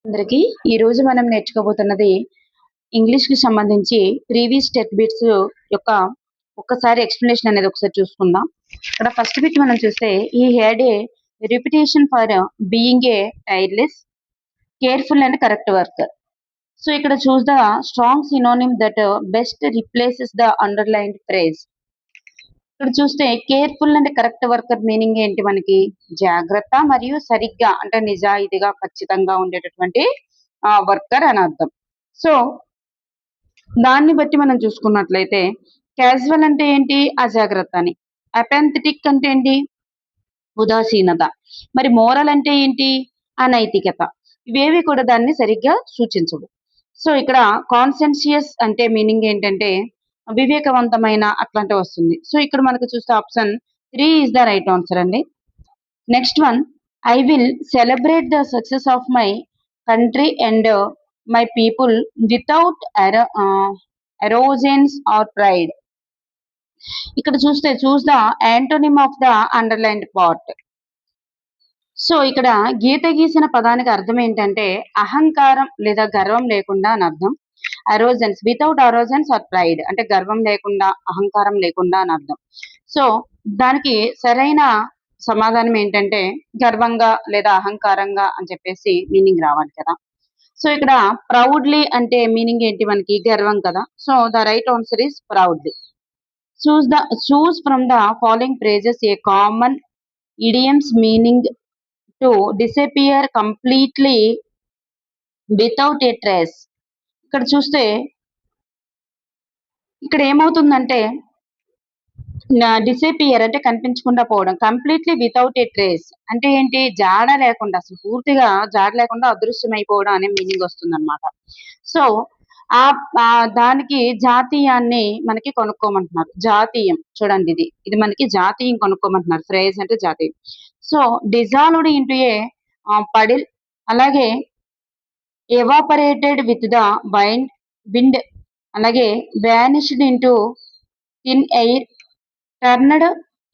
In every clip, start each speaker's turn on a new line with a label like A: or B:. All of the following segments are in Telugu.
A: అందరికి ఈ రోజు మనం నేర్చుకోబోతున్నది ఇంగ్లీష్ కి సంబంధించి ప్రీవియస్ టెట్ బిట్స్ యొక్క ఒక్కసారి ఎక్స్ప్లెనేషన్ అనేది ఒకసారి చూసుకుందాం. ఇక్కడ ఫస్ట్ బిట్ మనం చూస్తే ఈ had a repetition for being a tireless careful and correct worker. So ఇక్కడ choose the strong synonym that best replaces the underlined phrase. ఇక్కడ చూస్తే careful and correct worker meaning ఏంటి? మనకి జాగ్రత్త మరియు సరిగ్గా అంటే నిజాయితీగా ఖచ్చితంగా ఉండేటటువంటి వర్కర్ అని అర్థం. సో దాన్ని బట్టి మనం చూసుకున్నట్లయితే క్యాజువల్ అంటే ఏంటి? అజాగ్రత్త అని. అపెంథటిక్ అంటే ఏంటి? ఉదాసీనత. మరి మోరల్ అంటే ఏంటి? అనైతికత. ఇవేవి కూడా దాన్ని సరిగ్గా సూచించవు. సో ఇక్కడ కాన్సెన్షియస్ అంటే మీనింగ్ ఏంటంటే వివేకవంతమైన అట్లాంటి వస్తుంది. సో ఇక్కడ మనకు చూస్తే option 3 is the right answer అండి. Next one, I will celebrate the success of my country and my people without arrogance or pride. ఇక్కడ చూస్తే choose the antonym of the underlined part. So ఇక్కడ గీత గీసిన పదానికి అర్థం ఏంటంటే అహంకారం లేదా గర్వం లేకుండా అని అర్థం. అరోజన్స్, వితౌట్ అరోజన్స్ ఆర్ ప్రైడ్ అంటే గర్వం లేకుండా అహంకారం లేకుండా అని అర్థం. సో దానికి సరైన సమాధానం ఏంటంటే గర్వంగా లేదా అహంకారంగా అని చెప్పేసి మీనింగ్ రావాలి కదా. సో ఇక్కడ ప్రౌడ్లీ అంటే మీనింగ్ ఏంటి? మనకి గర్వం కదా. So the right answer is proudly. Choose from the following phrases a common idioms meaning to disappear completely without a trace. ఇక్కడ చూస్తే ఇక్కడ ఏమవుతుందంటే డిసపియర్ అంటే కనిపించకుండా పోవడం, కంప్లీట్లీ వితౌట్ ఏ ట్రేస్ అంటే ఏంటి? జాడ లేకుండా, అసలు పూర్తిగా జాడ లేకుండా అదృశ్యమైపోవడం అనే మీనింగ్ వస్తుంది అనమాట. సో ఆ దానికి జాతీయాన్ని మనకి కొనుక్కోమంటున్నారు. జాతీయం చూడండి, ఇది మనకి జాతీయం కొనుక్కోమంటున్నారు. ఫ్రేజ్ అంటే జాతీయం. సో డిజాల్వ్డ్ ఇంటూ ఏ పడిల్, అలాగే ఎవాపరేటెడ్ విత్ ద విండ్, అలాగే vanished into thin air, turned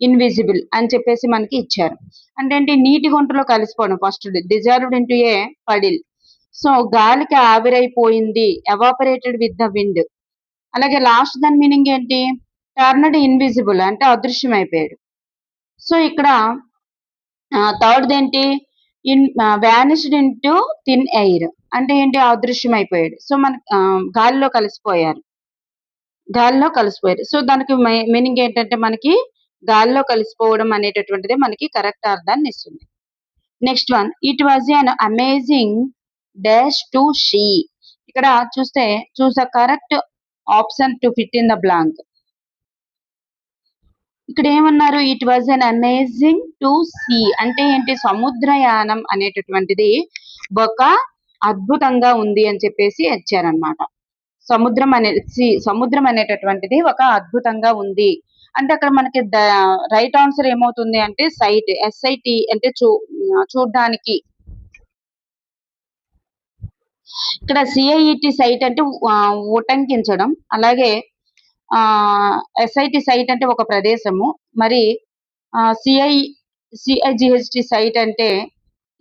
A: invisible అని చెప్పేసి మనకి ఇచ్చారు. అంటే ఏంటి? నీటి గుంటలో కలిసిపోవడం. ఫస్ట్ డిజాల్వ్డ్ ఇంటూ ఏ పడిల్, సో గాలికి ఆవిరైపోయింది. ఎవాపరేటెడ్ విత్ ద విండ్, అలాగే లాస్ట్ దాని మీనింగ్ ఏంటి? టర్నడ్ ఇన్విజిబుల్ అంటే అదృశ్యం అయిపోయాడు. సో ఇక్కడ థర్డ్ ఏంటి? వానిష్డ్ ఇంటూ థిన్ ఎయిర్ అంటే ఏంటి? అదృశ్యం అయిపోయాడు. సో మన గాలిలో కలిసిపోయారు. సో దానికి మీనింగ్ ఏంటంటే మనకి గాలిలో కలిసిపోవడం అనేటటువంటిది మనకి కరెక్ట్ అర్థాన్ని ఇస్తుంది. Next one, it was an amazing dash to she. ఇక్కడ చూస్తే choose the correct option to fit in the blank. ఇక్కడ ఏమన్నారు? It was an amazing to see అంటే ఏంటి? సముద్రయానం అనేటటువంటిది ఒక అద్భుతంగా ఉంది అని చెప్పేసి ఇచ్చారనమాట. సముద్రం అనేటటువంటిది ఒక అద్భుతంగా ఉంది అంటే అక్కడ మనకి రైట్ ఆన్సర్ ఏమవుతుంది అంటే సైట్, SIT అంటే చూడ్డానికి. ఇక్కడ CIET సైట్ అంటే ఉటంకించడం, అలాగే SIT సైట్ అంటే ఒక ప్రదేశము, మరి CIGHT సైట్ అంటే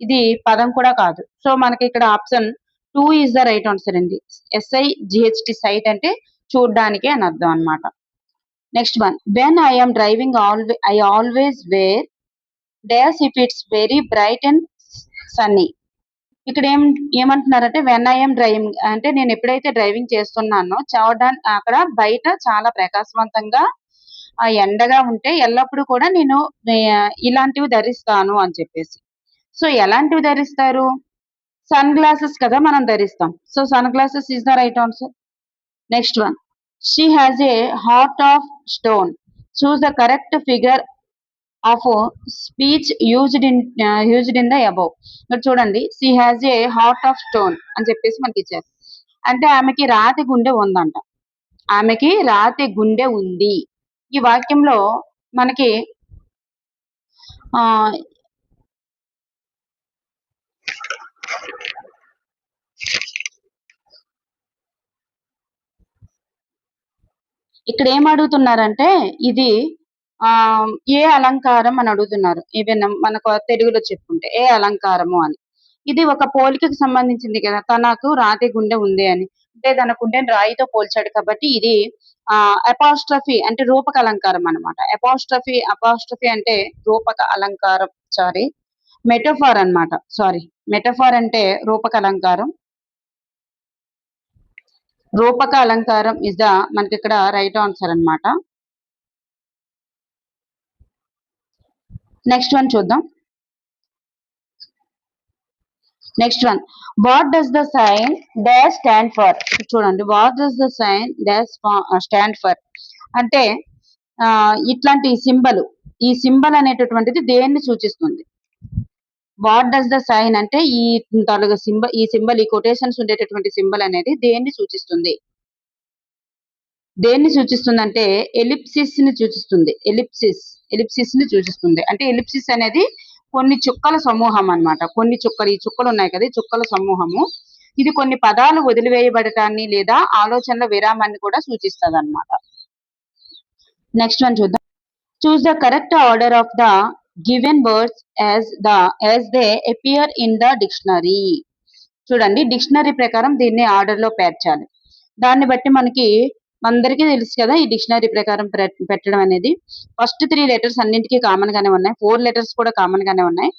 A: ఇది పదం కూడా కాదు. సో మనకి ఇక్కడ option 2 is the right answer అండి. SIGHT సైట్ అంటే చూడ్డానికి అని అర్థం అనమాట. Next one, when I'm driving I always wear dash if it's very bright and sunny. ఇక్కడ ఏమంటున్నారంటే వెన్ ఐఎమ్ డ్రైవింగ్ అంటే నేను ఎప్పుడైతే డ్రైవింగ్ చేస్తున్నానో అక్కడ బయట చాలా ప్రకాశవంతంగా ఎండగా ఉంటే ఎల్లప్పుడూ కూడా నేను ఇలాంటివి ధరిస్తాను అని చెప్పేసి. సో ఎలాంటివి ధరిస్తారు? సన్ గ్లాసెస్ కదా మనం ధరిస్తాం. So sunglasses is the right answer. Next one, she has a heart of stone. Choose the correct figure of speech used in the above. ఇక్కడ చూడండి, she has a heart of stone అని చెప్పేసి మనకి ఇచ్చారు. అంటే ఆమెకి రాతి గుండె ఉందంట. ఆమెకి రాతి గుండె ఉంది. ఈ వాక్యంలో మనకి ఇక్కడ ఏం అడుగుతున్నారంటే ఇది ఏ అలంకారం అని అడుగుతున్నారు. ఈవెన్ మనకు తెలుగులో చెప్పుకుంటే ఏ అలంకారము అని. ఇది ఒక పోలికకి సంబంధించింది కదా, తనకు రాతి గుండె ఉంది అని. అంటే తన గుండెని రాయితో పోల్చాడు కాబట్టి ఇది అపాస్ట్రఫీ అంటే రూపక అలంకారం అన్నమాట. అపాస్ట్రఫీ అంటే రూపక అలంకారం. సారీ, మెటఫార్ అన్నమాట. సారీ, మెటఫార్ అంటే రూపక అలంకారం. రూపక అలంకారం ఇస్ ద మనకి ఇక్కడ రైట్ ఆన్సర్ అన్నమాట. నెక్స్ట్ వన్ చూద్దాం. Next one, what does the sign dash stand for? చూడండి, what does the sign dash stand for అంటే ఇట్లాంటి ఈ సింబల్ అనేటటువంటిది దేన్ని సూచిస్తుంది? వాట్ డస్ ద సైన్ అంటే ఈ తాలూకా సింబల్ ఈ కొటేషన్స్ ఉండేటటువంటి సింబల్ అనేది దేన్ని సూచిస్తుంది? దేన్ని సూచిస్తుంది అంటే ఎలిప్సిస్ ని సూచిస్తుంది. ఎలిప్సిస్ ని సూచిస్తుంది. అంటే ఎలిప్సిస్ అనేది కొన్ని చుక్కల సమూహం అన్నమాట. ఈ చుక్కలు ఉన్నాయి కదా, ఈ చుక్కల సమూహము. ఇది కొన్ని పదాలు వదిలివేయబడటాన్ని లేదా ఆలోచనల విరామాన్ని కూడా సూచిస్తుంది అన్నమాట. నెక్స్ట్ వన్ చూద్దాం. చూస్ the correct order of the given words as they appear in the dictionary. చూడండి, డిక్షనరీ ప్రకారం దీన్ని ఆర్డర్ లో పేర్చాలి. దాన్ని బట్టి మనకి అందరికీ తెలుసు కదా, ఈ డిక్షనరీ ప్రకారం పెట్టడం అనేది. ఫస్ట్ 3 లెటర్స్ అన్నింటికీ కామన్ గానే ఉన్నాయి. 4 లెటర్స్ కూడా కామన్ గానే ఉన్నాయి.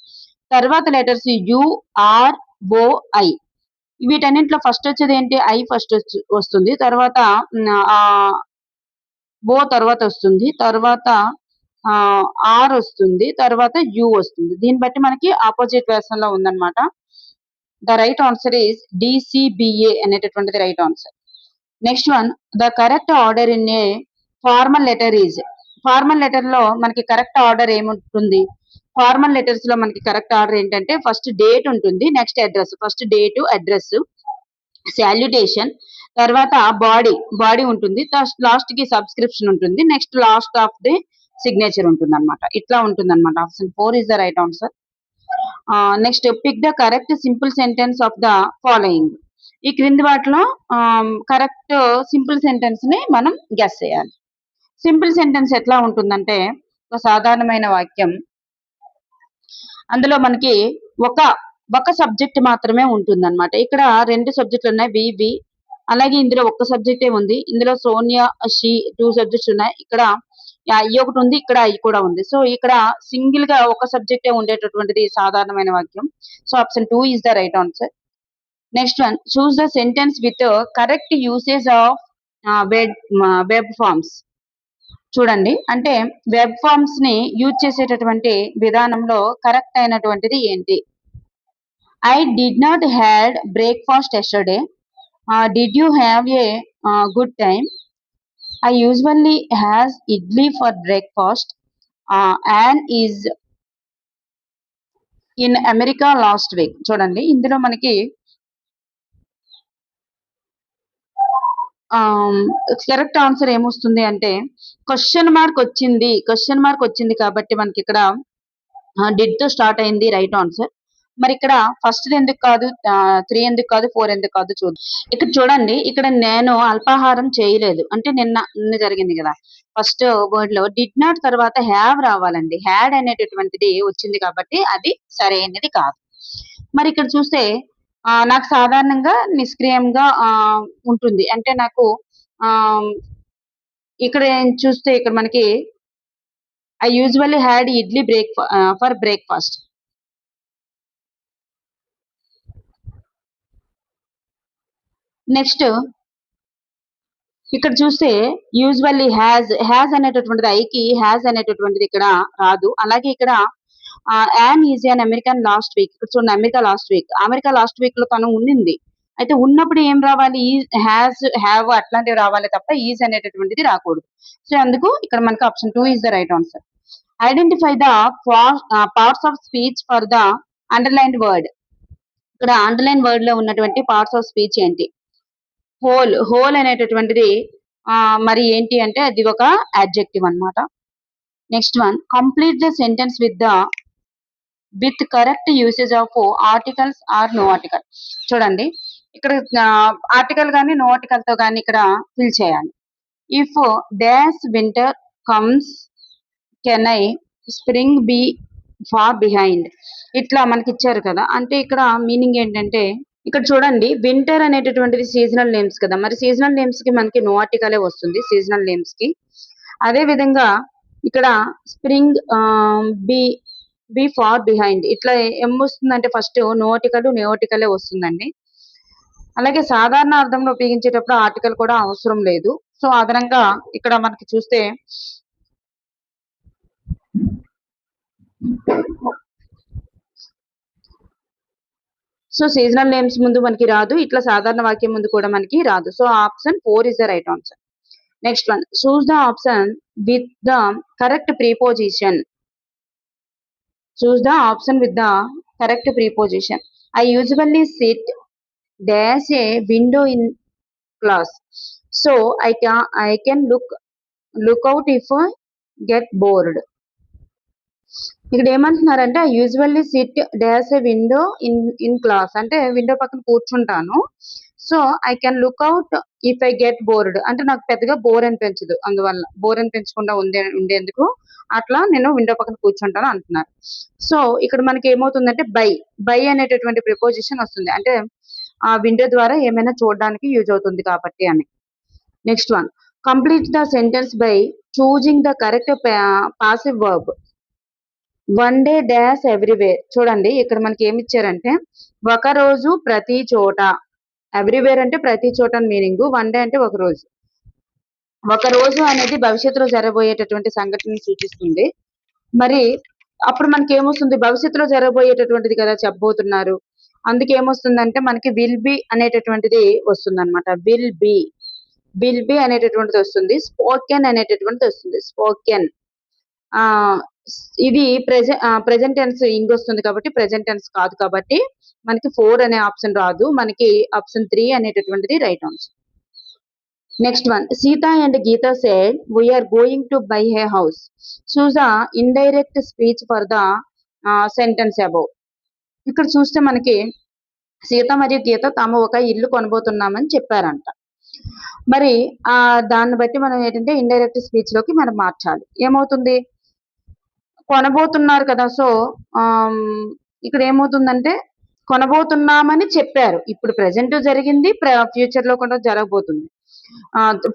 A: తర్వాత letters U, R, O, I. వీటన్నింటిలో ఫస్ట్ వచ్చేది ఏంటి? ఐ ఫస్ట్ వస్తుంది. తర్వాత ఓ తర్వాత వస్తుంది. తర్వాత ఆర్ వస్తుంది. తర్వాత యు వస్తుంది. దీన్ని బట్టి మనకి ఆపోజిట్ వెర్షన్ లో ఉందన్నమాట. The right answer is DCBA అనేటటువంటిది right answer. Next one, the correct order in a formal letter is. Formal letter లో మనకి కరెక్ట్ ఆర్డర్ ఏముంటుంది? ఫార్మల్ లెటర్స్ లో మనకి కరెక్ట్ ఆర్డర్ ఏంటంటే ఫస్ట్ డేట్ ఉంటుంది, next address. First date, address, salutation, తర్వాత బాడీ ఉంటుంది, లాస్ట్ కి సబ్స్క్రిప్షన్ ఉంటుంది, next last of the signature ఉంటుంది అనమాట. ఇట్లా ఉంటుంది అనమాట. Option 4 is the right answer. Next, pick the correct simple sentence of the following. ఈ క్రింది వాటిలో కరెక్ట్ సింపుల్ సెంటెన్స్ ని మనం గెస్ చేయాలి. సింపుల్ సెంటెన్స్ ఎట్లా ఉంటుందంటే ఒక సాధారణమైన వాక్యం, అందులో మనకి ఒక సబ్జెక్ట్ మాత్రమే ఉంటుంది అనమాట. ఇక్కడ 2 సబ్జెక్టులు ఉన్నాయి, వివి. అలాగే ఇందులో ఒక్క సబ్జెక్టే ఉంది. ఇందులో సోనియా, షీ 2 సబ్జెక్ట్స్ ఉన్నాయి. ఇక్కడ ఐ ఒకటి ఉంది, ఇక్కడ ఐ కూడా ఉంది. సో ఇక్కడ సింగిల్ గా ఒక సబ్జెక్టే ఉండేటటువంటిది సాధారణమైన వాక్యం. So option 2 is the right answer. Next one, choose the sentence with correct usage of verb forms. చూడండి, అంటే వెబ్ ఫార్మ్స్ ని యూజ్ చేసేటటువంటి విధానంలో కరెక్ట్ అయినటువంటిది ఏంటి? I did not had breakfast yesterday. Did you have a good time? I usually has idli for breakfast. And is in America last week. చూడండి, ఇందులో మనకి కరెక్ట్ ఆన్సర్ ఏమొస్తుంది అంటే క్వశ్చన్ మార్క్ వచ్చింది కాబట్టి మనకి ఇక్కడ డిడ్ తో స్టార్ట్ అయింది రైట్ ఆన్సర్. మరి ఇక్కడ ఫస్ట్ ఎందుకు కాదు, 3 ఎందుకు కాదు, 4 ఎందుకు కాదు చూద్దాం. ఇక్కడ చూడండి, ఇక్కడ నేను అల్పాహారం చేయలేదు అంటే నిన్న జరిగింది కదా. ఫస్ట్ వర్డ్ లో డిడ్ నాట్ తర్వాత హ్యావ్ రావాలండి. హ్యాడ్ అనేటటువంటిది వచ్చింది కాబట్టి అది సరైనది కాదు. మరి ఇక్కడ చూస్తే నాకు సాధారణంగా నిష్క్రియంగా ఉంటుంది. అంటే నాకు ఇక్కడ చూస్తే ఇక్కడ మనకి I usually had idli for breakfast. Next ఇక్కడ చూస్తే యూజువల్లీ హ్యాజ్ అనేటటువంటిది ఐకి హ్యాజ్ అనేటటువంటిది ఇక్కడ రాదు. అలాగే ఇక్కడ an is an American last week. ఇక్కడ చూడండి, అమెరికా లాస్ట్ వీక్ లో తను ఉండింది. అయితే ఉన్నప్పుడు ఏం రావాలి? హ్యావ్ అట్లాంటివి రావాలి తప్ప ఈజ్ అనేటటువంటిది రాకూడదు. సో అందుకు ఇక్కడ మనకి option 2 is the right answer. Identify the parts of speech for the underlined word. ఇక్కడ అండర్లైన్ వర్డ్ లో ఉన్నటువంటి పార్ట్స్ ఆఫ్ స్పీచ్ ఏంటి? హోల్ అనేటటువంటిది మరి ఏంటి అంటే అది ఒక అడ్జెక్టివ్ అన్నమాట. Next one, complete the sentence with correct usage of articles or no article. చూడండి, ఇక్కడ ఆర్టికల్ కానీ నో ఆర్టికల్ తో కానీ ఇక్కడ ఫిల్ చేయాలి. If dash winter comes can I spring be far behind ఇట్లా మనకి ఇచ్చారు కదా. అంటే ఇక్కడ మీనింగ్ ఏంటంటే ఇక్కడ చూడండి వింటర్ అనేటటువంటిది సీజనల్ నేమ్స్ కదా, మరి సీజనల్ నేమ్స్ కి మనకి నో ఆర్టికలే వస్తుంది సీజనల్ నేమ్స్ కి. అదే విధంగా ఇక్కడ spring be be far behind ఇట్లా ఏం వస్తుందంటే ఫస్ట్ నోటికల్ నేఓటికలే వస్తుందండి. అలాగే సాధారణ అర్థంలో ఉపయోగించేటప్పుడు ఆర్టికల్ కూడా అవసరం లేదు. సో అదనంగా ఇక్కడ మనకి చూస్తే సో సీజనల్ నేమ్స్ ముందు మనకి రాదు, ఇట్లా సాధారణ వాక్యం ముందు కూడా మనకి రాదు. So option 4 is the right answer. Next one, choose the option with the correct preposition. Choose the option with the correct preposition. I usually sit dash a window in class, so I can look out if I get bored. ఇక్కడ ఏమంటున్నారంటే I usually SIT dash A window in class, అంటే విండో పక్కన కూర్చుంటాను. So I can look out if I get bored, అంటే నాకు పెద్దగా బోర్ అనిపించదు, అందువల్ల బోర్ అనిపించకుండా ఉండేందుకు అట్లా నేను విండో పక్కన కూర్చుంటాను అంటున్నారు. సో ఇక్కడ మనకి ఏమవుతుందంటే బై అనేటటువంటి ప్రిపోజిషన్ వస్తుంది, అంటే ఆ విండో ద్వారా ఏమైనా చూడడానికి యూజ్ అవుతుంది కాబట్టి అని. Next one, complete the sentence by choosing the correct passive verb. One day dash everywhere. చూడండి ఇక్కడ మనకి ఏమి ఇచ్చారంటే ఒక రోజు ప్రతి చోట, ఎవ్రీవేర్ అంటే ప్రతి చోట అని మీనింగ్, వన్ డే అంటే ఒక రోజు. ఒక రోజు అనేది భవిష్యత్తులో జరగబోయేటటువంటి సంఘటనని సూచిస్తుంది. మరి అప్పుడు మనకి ఏమొస్తుంది, భవిష్యత్తులో జరగబోయేటటువంటిది కదా చెప్పబోతున్నారు, అందుకే ఏమొస్తుందంటే మనకి విల్ బి అనేటటువంటిది వస్తుంది అనమాట. విల్ బి అనేటటువంటిది వస్తుంది, స్పోకెన్ అనేటటువంటిది వస్తుంది. స్పోకెన్ ఇది ప్రెజెంట్ టెన్స్ ఇంగ్ వస్తుంది కాబట్టి ప్రెజెంట్ టెన్స్ కాదు, కాబట్టి మనకి 4 అనే ఆప్షన్ రాదు, మనకి ఆప్షన్ 3 అనేటటువంటిది right answer. Next one, Sita and Gita said we're going to buy a house. Choose the indirect speech for the sentence above. ఇక్కడ చూస్తే మనకి సీత మరియు గీత తాము ఒక ఇల్లు కొనబోతున్నామని చెప్పారంట. మరి దాన్ని బట్టి మనం ఏంటంటే ఇండైరెక్ట్ స్పీచ్ లోకి మనం మార్చాలి. ఏమవుతుంది, కొనబోతున్నారు కదా, సో ఇక్కడ ఏమవుతుందంటే కొనబోతున్నామని చెప్పారు, ఇప్పుడు ప్రెజెంట్ జరిగింది, ఫ్యూచర్ లో కూడా జరగబోతుంది.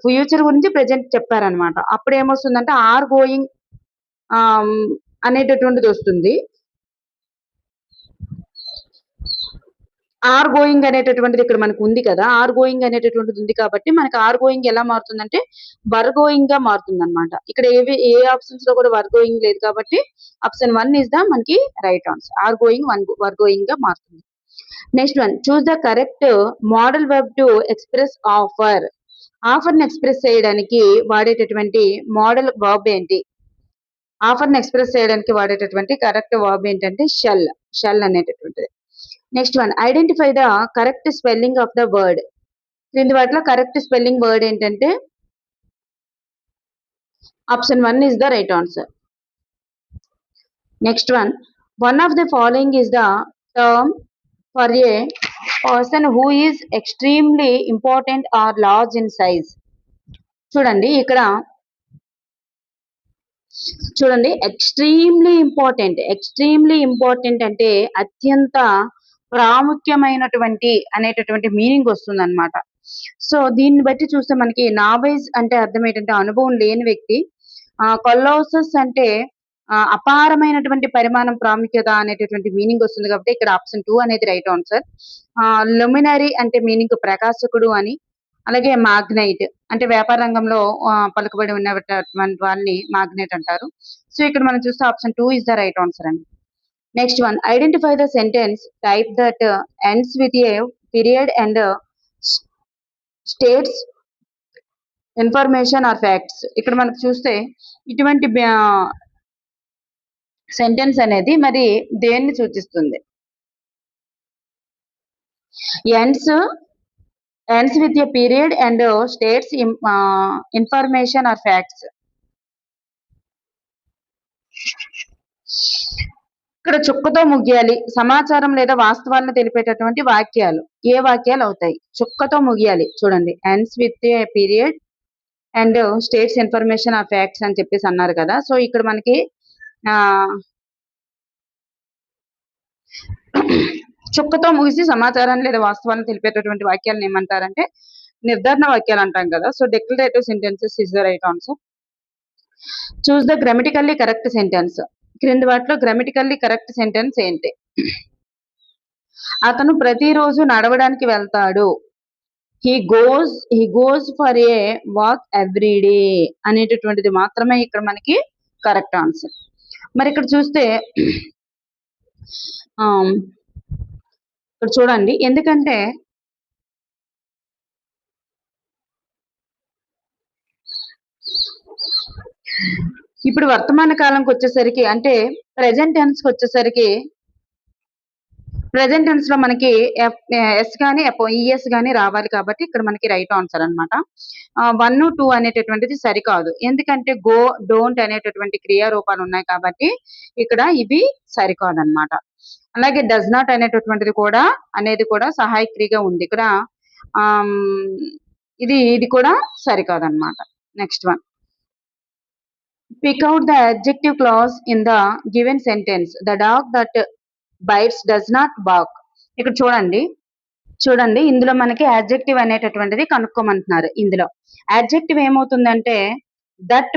A: ఫ్యూచర్ గురించి ప్రెజెంట్ చెప్పారనమాట. అప్పుడు ఏమొస్తుందంటే ఆర్ గోయింగ్ అనేటటువంటిది వస్తుంది. ఆర్ గోయింగ్ అనేటటువంటిది ఇక్కడ మనకు ఉంది కదా, ఆర్ గోయింగ్ అనేటటువంటిది ఉంది కాబట్టి మనకి ఆర్ గోయింగ్ ఎలా మారుతుందంటే వర్ గోయింగ్ గా మారుతుంది అనమాట. ఇక్కడ ఏ ఆప్షన్స్ లో కూడా వర్ గోయింగ్ లేదు కాబట్టి ఆప్షన్ 1 ఇస్ ద మనకి right answer. Are going were going గా మారుతుంది. Next one, choose the correct modal verb to express offer. Offer ని ఎక్స్ప్రెస్ చేయడానికి వాడేటటువంటి మోడల్ వర్బ్ ఏంటి? ఆఫర్ ని ఎక్స్ప్రెస్ చేయడానికి వాడేటటువంటి కరెక్ట్ వర్బ్ ఏంటంటే షెల్ అనేటటువంటిది. Next one, identify the correct spelling of the word. క్రింది వాటిలో కరెక్ట్ స్పెల్లింగ్ వర్డ్ ఏంటంటే option 1 is the right answer. Next one of the following is the term for a person who is extremely important or large in size. చూడండి ఇక్కడ చూడండి, ఎక్స్ట్రీమ్లీ ఇంపార్టెంట్ అంటే అత్యంత ప్రాముఖ్యమైనటువంటి అనేటటువంటి మీనింగ్ వస్తుంది అనమాట. సో దీన్ని బట్టి చూస్తే మనకి నావైజ్ అంటే అర్థం ఏంటంటే అనుభవం లేని వ్యక్తి, కొల్లోసస్ అంటే అపారమైనటువంటి పరిమాణం ప్రాముఖ్యత అనేటటువంటి మీనింగ్ వస్తుంది కాబట్టి ఇక్కడ ఆప్షన్ 2 అనేది రైట్ ఆన్సర్. లుమినరీ అంటే మీనింగ్ ప్రకాశకుడు అని, అలాగే మాగ్నైట్ అంటే వ్యాపార రంగంలో పలుకుబడి ఉన్నటువంటి వాళ్ళని మాగ్నైట్ అంటారు. సో ఇక్కడ మనం చూస్తే option 2 is the right answer అండి. Next one, identify the sentence type that ends with a period and states information or facts. ఇక్కడ మనకు చూస్తే ఇటువంటి సెంటెన్స్ అనేది మరి దేన్ని సూచిస్తుంది? ends with a period and states information or facts. ఇక్కడ చుక్కతో ముగియాలి, సమాచారం లేదా వాస్తవాలను తెలిపేటటువంటి వాక్యాలు ఏ వాక్యాలు అవుతాయి? చుక్కతో ముగియాలి. చూడండి, ends with a period and states information or facts అని చెప్పేసి అన్నారు కదా. సో ఇక్కడ మనకి చుక్కతో ముగిసి సమాచారాన్ని లేదా వాస్తవాన్ని తెలిపేటటువంటి వాక్యాలను ఏమంటారంటే నిర్ధారణ వాక్యాలు అంటాం కదా. So declarative sentences is the right answer. Choose the grammatically correct sentence. క్రింది వాటిలో గ్రామటికల్లీ కరెక్ట్ సెంటెన్స్ ఏంటి? అతను ప్రతిరోజు నడవడానికి వెళ్తాడు. He goes for a walk every day అనేటటువంటిది మాత్రమే ఇక్కడ మనకి కరెక్ట్ ఆన్సర్. మరి ఇక్కడ చూస్తే ఇక్కడ చూడండి, ఎందుకంటే ఇప్పుడు వర్తమాన కాలంకి వచ్చేసరికి అంటే ప్రెజెంట్ టెన్స్ కి వచ్చేసరికి ప్రెజెంట్ టెన్స్ లో మనకి ఎస్ కానీ ఈఎస్ కానీ రావాలి కాబట్టి ఇక్కడ మనకి రైట్ ఆన్సర్ అనమాట. 1, 2 అనేటటువంటిది సరికాదు, ఎందుకంటే గో, డోంట్ అనేటటువంటి క్రియారూపాలు ఉన్నాయి కాబట్టి ఇక్కడ ఇవి సరికాదన్నమాట. అలాగే డస్ నాట్ అనేటటువంటిది కూడా అనేది కూడా సహాయక క్రియగా ఉంది ఇక్కడ. ఇది కూడా సరికాదన్నమాట. Next one, pick out the adjective clause in the given sentence. The dog that bites does not bark. ఇక్కడ చూడండి ఇందులో మనకి యాడ్జెక్టివ్ అనేటటువంటిది కనుక్కోమంటున్నారు. ఇందులో యాడ్జెక్టివ్ ఏమవుతుందంటే దట్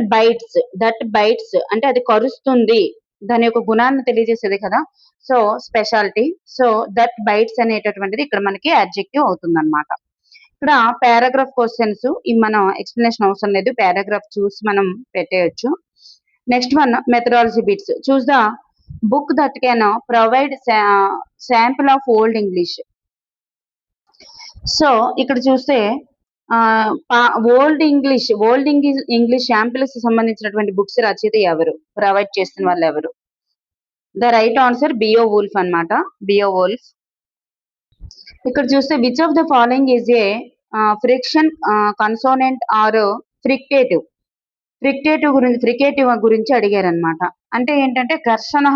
A: బైట్స్ అంటే అది కరుస్తుంది, దాని యొక్క గుణాన్ని తెలియజేసేది కదా. So speciality. So that bites అనేటటువంటిది ఇక్కడ మనకి యాడ్జెక్టివ్ అవుతుంది అనమాట. ఇక్కడ పారాగ్రాఫ్ క్వశ్చన్స్ మనం ఎక్స్ప్లెనేషన్ అవసరం లేదు, పారాగ్రాఫ్ చూసి మనం పెట్టేయచ్చు. Next one, methodology bits. Choose the book that can provide sample of Old English. So ఇక్కడ చూస్తే ఓల్డ్ ఇంగ్లీష్ శాంపిల్స్ సంబంధించినటువంటి బుక్స్ రచయిత ఎవరు, ప్రొవైడ్ చేస్తున్న వాళ్ళు ఎవరు? The right answer Beowulf అన్నమాట, బియో వూల్ఫ్. ఇక్కడ చూస్తే which of the following is a friction consonant or fricative గురించి అడిగారు అనమాట. అంటే ఏంటంటే ఘర్షణ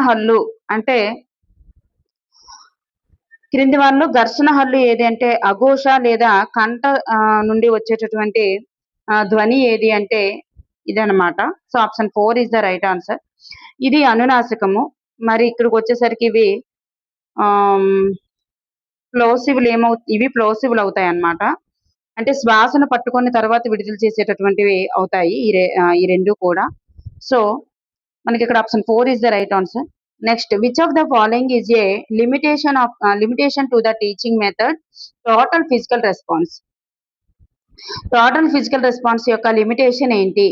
A: హల్లు అంటే క్రింది వాళ్ళు ఘర్షణ హల్లు ఏది అంటే అఘోష లేదా కంఠ నుండి వచ్చేటటువంటి ధ్వని ఏది అంటే ఇదనమాట. So option 4 is the right answer. ఇది అనునాసికము. మరి ఇక్కడికి వచ్చేసరికి ఇవి ప్లోసిబుల్ అవుతాయి అన్నమాట. అంటే శ్వాసను పట్టుకున్న తర్వాత విడుదల చేసేటటువంటివి అవుతాయి ఈ రెండు కూడా. సో మనకి ఇక్కడ option 4 is the right answer. Next, which of the following is A limitation to the teaching method total physical response యొక్క లిమిటేషన్ ఏంటి?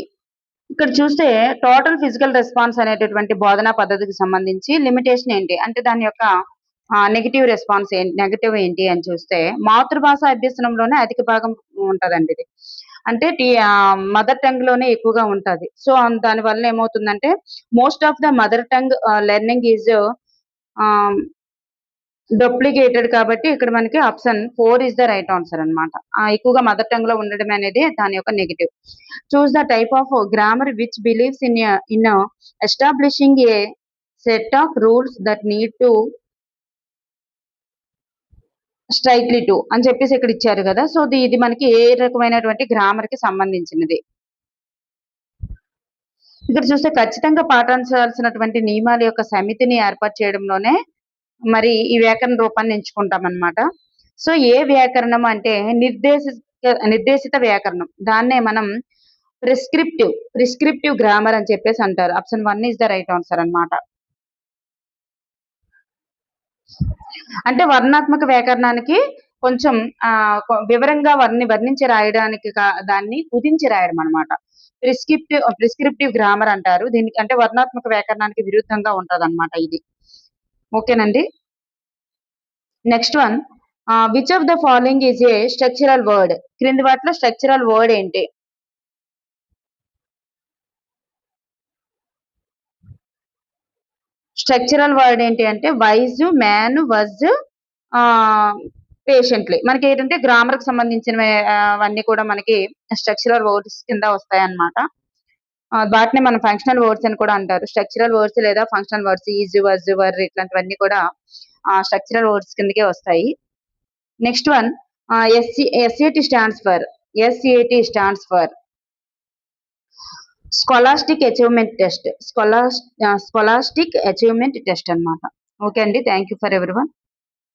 A: ఇక్కడ చూస్తే టోటల్ ఫిజికల్ రెస్పాన్స్ అనేటటువంటి బోధనా పద్ధతికి సంబంధించి లిమిటేషన్ ఏంటి అంటే దాని యొక్క నెగటివ్ ఏంటి అని చూస్తే మాతృభాష అభ్యసనంలోనే అధిక భాగం ఉంటదండి ఇది. అంటే మదర్ టంగ్ లోనే ఎక్కువగా ఉంటది. సో దాని వల్ల ఏమవుతుందంటే most of the mother tongue learning is duplicated కాబట్టి ఇక్కడ మనకి option 4 is the right answer అనమాట. ఎక్కువగా మదర్ టంగ్ లో ఉండడం అనేది దాని యొక్క negative. Choose the type of grammar which believes in establishing a set of rules that need to strictly to అని చెప్పేసి ఇక్కడ ఇచ్చారు కదా. సో ఇది మనకి ఏ రకమైనటువంటి గ్రామర్ కి సంబంధించినది. ఇక్కడ చూస్తే ఖచ్చితంగా పాటించాల్సినటువంటి నియమాల యొక్క సమితిని ఏర్పాటు చేయడంలోనే మరి ఈ వ్యాకరణ రూపాన్ని ఎంచుకుంటాం అన్నమాట. సో ఏ వ్యాకరణం అంటే నిర్దేశిత వ్యాకరణం, దాన్నే మనం ప్రిస్క్రిప్టివ్ గ్రామర్ అని చెప్పేసి అంటారు. Option 1 is the right answer అన్నమాట. అంటే వర్ణాత్మక వ్యాకరణానికి కొంచెం వివరంగా వర్ణించి రాయడానికి దాన్ని కుదించి రాయడం అనమాట. ప్రిస్క్రిప్టివ్ గ్రామర్ అంటారు దీనికి. అంటే వర్ణాత్మక వ్యాకరణానికి విరుద్ధంగా ఉంటది అనమాట ఇది. ఓకేనండి. Next one, which of the following is a structural word. క్రింది వాటిలో స్ట్రక్చరల్ వర్డ్ ఏంటి? స్ట్రక్చరల్ వర్డ్ ఏంటి అంటే వైజ్, మ్యాన్, వజ్, పేషెంట్లీ. మనకి ఏంటంటే గ్రామర్ కి సంబంధించినవన్నీ కూడా మనకి స్ట్రక్చరల్ వర్డ్స్ కింద వస్తాయి అన్నమాట. వాటిని మనం ఫంక్షనల్ వర్డ్స్ అని కూడా అంటారు. స్ట్రక్చరల్ వర్డ్స్ లేదా ఫంక్షనల్ వర్డ్స్ ఈజ్, వజ్, వర్ ఇట్లాంటివన్నీ కూడా స్ట్రక్చరల్ వర్డ్స్ కిందకే వస్తాయి. Next one, SAT stands for scholastic achievement test scholastic achievement test అన్నమాట. ఓకే అండి. Thank you for everyone.